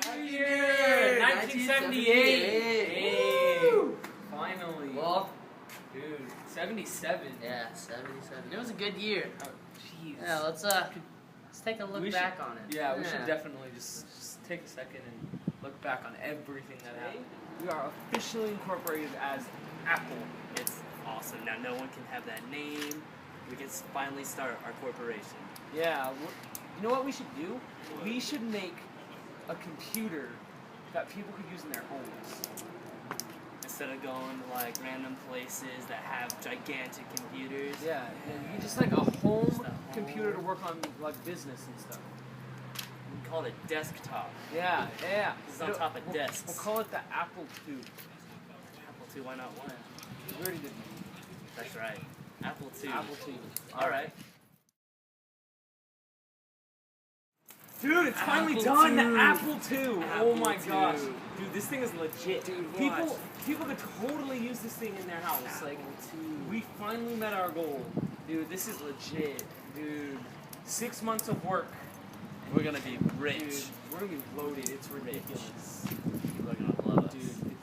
Happy New Year! 1978! Hey! Finally. Well, dude, 77. Yeah, 77. It was a good year. Oh, jeez. Yeah, let's take a look back on it. Yeah, we should definitely just take a second and look back on everything that happened. We are officially incorporated as Apple. It's awesome. Now no one can have that name. We can finally start our corporation. Yeah, you know what we should do? We should make a computer that people could use in their homes. Instead of going to like random places that have gigantic computers. Yeah, and just like a home computer to work on like business and stuff. We call it a desktop. Yeah. This is on top of desks. We'll call it the Apple II. Apple II, why not one? We already did. That's right. Apple II. Apple II. All right. Dude, it's finally Apple done! II. The Apple II! Oh my Apple gosh. II. Dude, this thing is legit. Dude, People could totally use this thing in their house. Like, we finally met our goal. Dude, this is legit. Dude, 6 months of work. We're gonna be rich. Dude, we're gonna be loaded. It's ridiculous. People are gonna love us. Dude,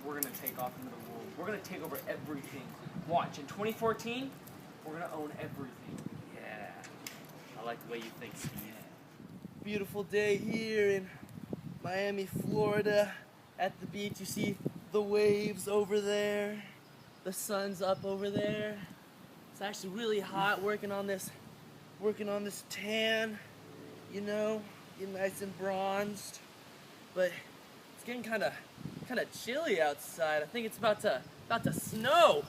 we're gonna take off into the world. We're gonna take over everything. Watch, in 2014, we're gonna own everything. Yeah. I like the way you think, Steve. Beautiful day here in Miami, Florida. At the beach, you see the waves over there. The sun's up over there. It's actually really hot working on this tan, you know, getting nice and bronzed. But it's getting kind of chilly outside. I think it's about to snow.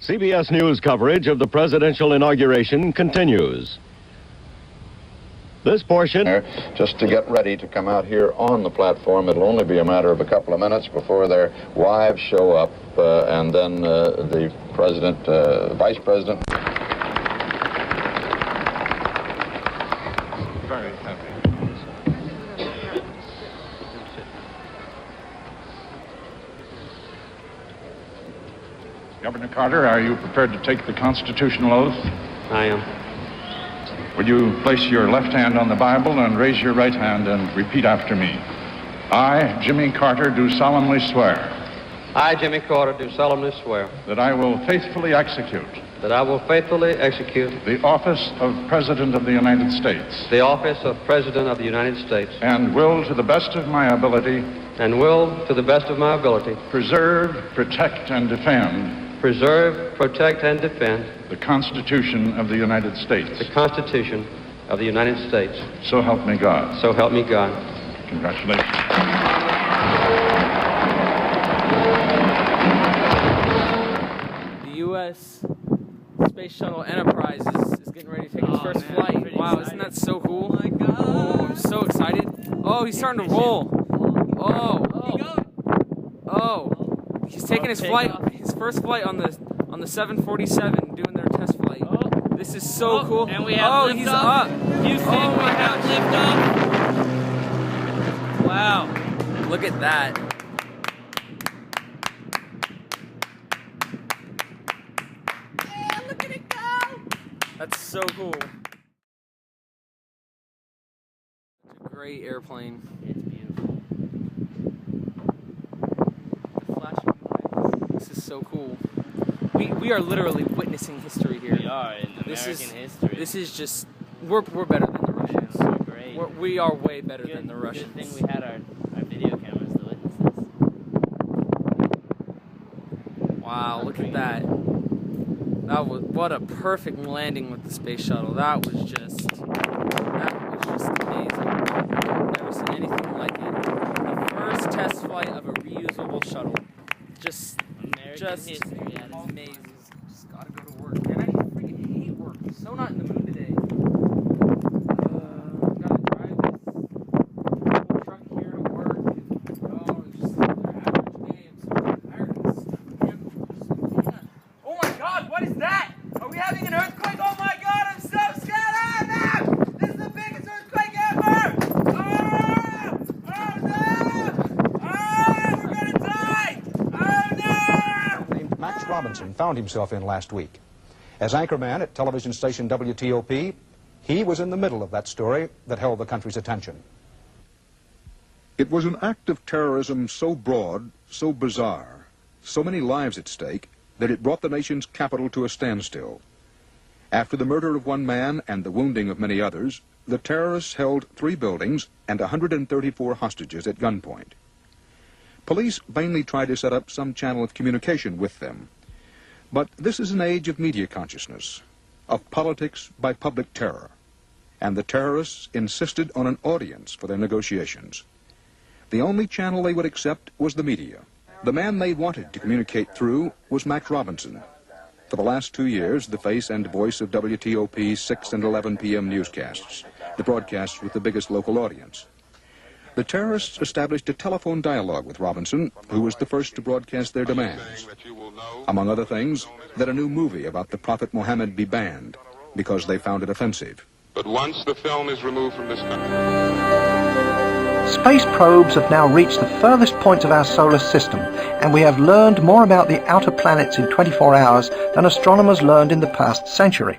CBS News coverage of the presidential inauguration continues. This portion... Just to get ready to come out here on the platform. It'll only be a matter of a couple of minutes before their wives show up, and then the president, vice president. Very happy. Governor Carter, are you prepared to take the constitutional oath? I am. Would you place your left hand on the Bible and raise your right hand and repeat after me? I, Jimmy Carter, do solemnly swear. I, Jimmy Carter, do solemnly swear. That I will faithfully execute. That I will faithfully execute. The office of President of the United States. The office of President of the United States. And will, to the best of my ability. And will, to the best of my ability. Preserve, protect, and defend. Preserve, protect, and defend. The Constitution of the United States. The Constitution of the United States. So help me God. So help me God. Congratulations. The U.S. Space Shuttle Enterprise is getting ready to take its first flight. Wow, isn't that so cool? Oh my God. Oh, I'm so excited. Oh, he's starting to roll. Oh. He's taking his first flight on the 747, doing their test flight. This is so cool. And we have lift he's off. up. Houston, we have lift off. Wow. Look at that. Yeah, look at it go! That's so cool. It's a great airplane. It's beautiful. This is so cool. We are literally witnessing history here. We are in American history. This is just we're better than the Russians. We're great. We are way better than the Russians. Good thing we had our video cameras to witness this. Wow, look at that. What a perfect landing with the space shuttle. That was just amazing. I've never seen anything like it. The first test flight of a reusable shuttle. Just history at its amazing. Just gotta go to work. And I freaking hate work. I'm so not in the mood today. Gotta drive this truck here to work. It's just another average day. I'm so tired of this stuff. Oh my God, what is that? Are we having an earthquake? Oh my God, I'm so scared. No! This is the biggest earthquake ever! Oh no! We're gonna die! Oh no! Max Robinson found himself in last week. As anchorman at television station WTOP, He was in the middle of that story that held the country's attention. It was an act of terrorism so broad, so bizarre, so many lives at stake, that it brought the nation's capital to a standstill. After the murder of one man and the wounding of many others, the terrorists held 3 buildings and 134 hostages at gunpoint. Police vainly tried to set up some channel of communication with them. But this is an age of media consciousness, of politics by public terror, and the terrorists insisted on an audience for their negotiations. The only channel they would accept was the media. The man they wanted to communicate through was Max Robinson. For the last 2 years, the face and voice of WTOP's 6 and 11 p.m. newscasts, the broadcasts with the biggest local audience. The terrorists established a telephone dialogue with Robinson, who was the first to broadcast their demands. Among other things, that a new movie about the Prophet Muhammad be banned, because they found it offensive. But once the film is removed from this country... Space probes have now reached the furthest points of our solar system, and we have learned more about the outer planets in 24 hours than astronomers learned in the past century.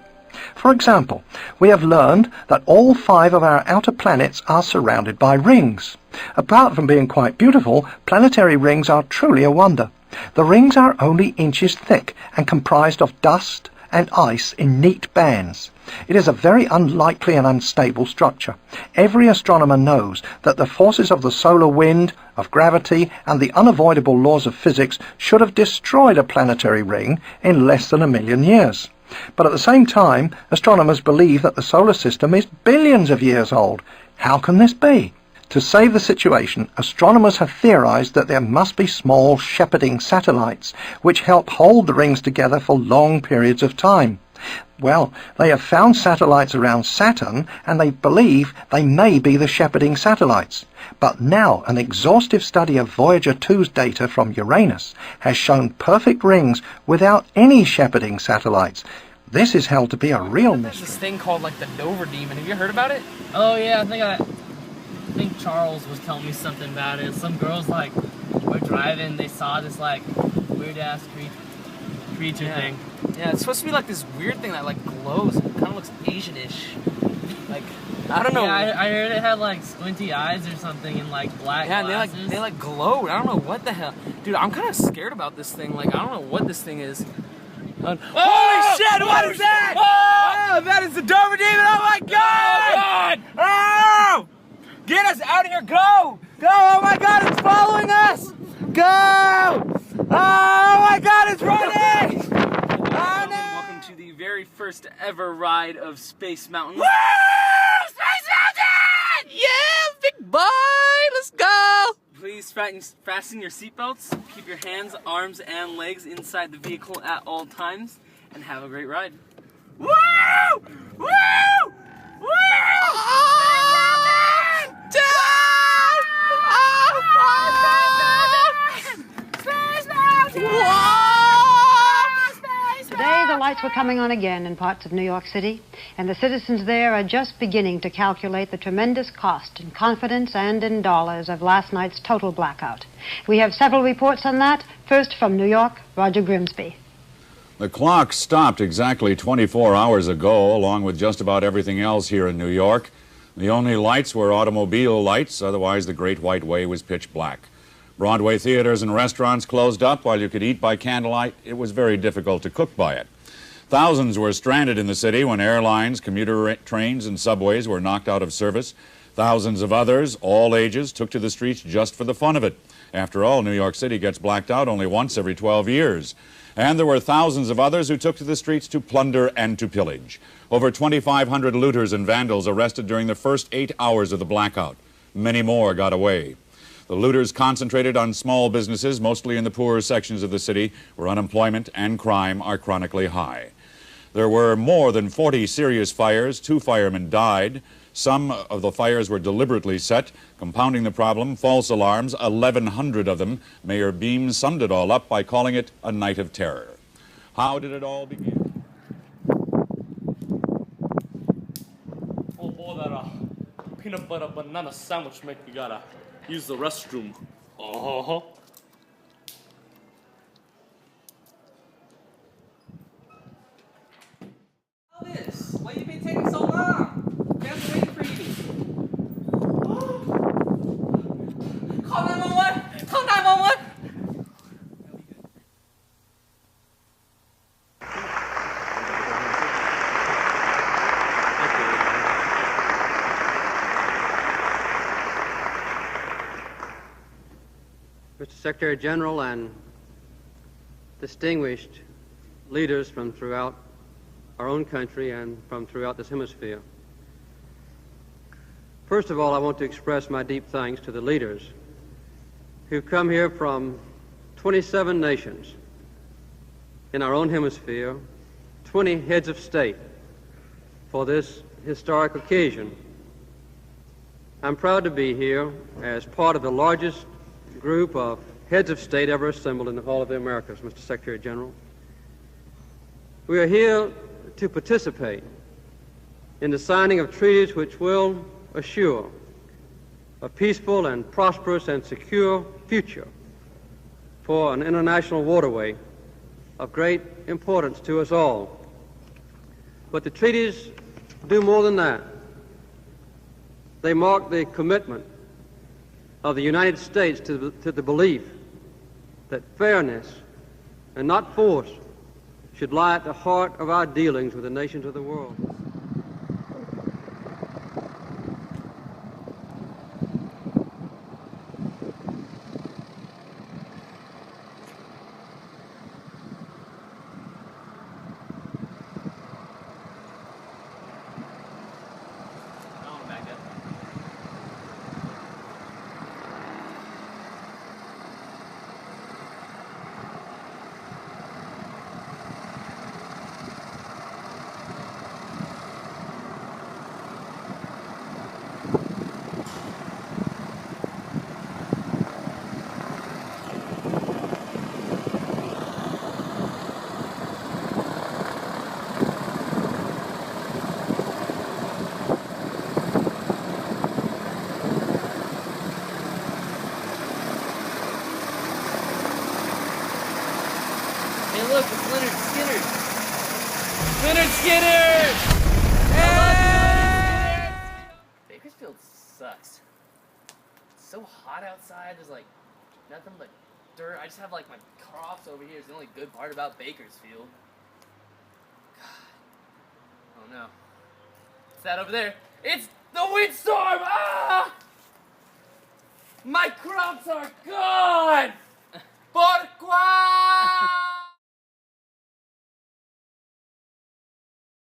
For example, we have learned that all 5 of our outer planets are surrounded by rings. Apart from being quite beautiful, planetary rings are truly a wonder. The rings are only inches thick and comprised of dust and ice in neat bands. It is a very unlikely and unstable structure. Every astronomer knows that the forces of the solar wind, of gravity, and the unavoidable laws of physics should have destroyed a planetary ring in less than 1 million years. But at the same time, astronomers believe that the solar system is billions of years old. How can this be? To save the situation, astronomers have theorized that there must be small shepherding satellites, which help hold the rings together for long periods of time. Well, they have found satellites around Saturn, and they believe they may be the shepherding satellites. But now an exhaustive study of Voyager 2's data from Uranus has shown perfect rings without any shepherding satellites. This is held to be a real mystery. There's this thing called like the Dover Demon. Have you heard about it? Oh yeah, I think Charles was telling me something about it. Some girls like were driving, they saw this like weird ass creature thing. Yeah, it's supposed to be like this weird thing that like glows. It kind of looks Asian-ish. Like, I don't know. Yeah, I heard it had like squinty eyes or something and like black glasses. And they like glowed. I don't know what the hell. Dude, I'm kind of scared about this thing. Like, I don't know what this thing is. Holy shit, what is that? Oh, that is the Dover Demon. Oh my god! Oh! Get us out of here! Go! Go! Oh my god, it's following us! Go! Oh my god, it's running! Oh no! Welcome to the very first ever ride of Space Mountain. Woo! Space Mountain! Yeah, big boy! Let's go! Please fasten your seatbelts. Keep your hands, arms, and legs inside the vehicle at all times, and have a great ride. Woo! Woo! Woo! Today the lights were coming on again in parts of New York City, and the citizens there are just beginning to calculate the tremendous cost in confidence and in dollars of last night's total blackout. We have several reports on that. First from New York, Roger Grimsby. The clock stopped exactly 24 hours ago, along with just about everything else here in New York. The only lights were automobile lights, otherwise the Great White Way was pitch black. Broadway theaters and restaurants closed up while you could eat by candlelight. It was very difficult to cook by it. Thousands were stranded in the city when airlines, commuter trains, and subways were knocked out of service. Thousands of others, all ages, took to the streets just for the fun of it. After all, New York City gets blacked out only once every 12 years. And there were thousands of others who took to the streets to plunder and to pillage. Over 2,500 looters and vandals arrested during the first 8 hours of the blackout. Many more got away. The looters concentrated on small businesses, mostly in the poorer sections of the city, where unemployment and crime are chronically high. There were more than 40 serious fires. 2 firemen died. Some of the fires were deliberately set, compounding the problem, false alarms, 1,100 of them. Mayor Beam summed it all up by calling it a night of terror. How did it all begin? Oh boy, that peanut butter banana sandwich make me gotta use the restroom. Uh-huh. Why you been taking so long? Secretary General, and distinguished leaders from throughout our own country and from throughout this hemisphere. First of all, I want to express my deep thanks to the leaders who've come here from 27 nations in our own hemisphere, 20 heads of state for this historic occasion. I'm proud to be here as part of the largest group of heads of state ever assembled in the Hall of the Americas, Mr. Secretary General. We are here to participate in the signing of treaties which will assure a peaceful and prosperous and secure future for an international waterway of great importance to us all. But the treaties do more than that. They mark the commitment of the United States to the belief that fairness and not force should lie at the heart of our dealings with the nations of the world. Hey, look, it's Leonard Skinner. Leonard Skinner! Hey! Bakersfield sucks. It's so hot outside. There's like nothing but dirt. I just have like my crops over here. It's the only good part about Bakersfield. God. Oh no. What's that over there? It's the windstorm! Ah! My crops are gone! Por quoi?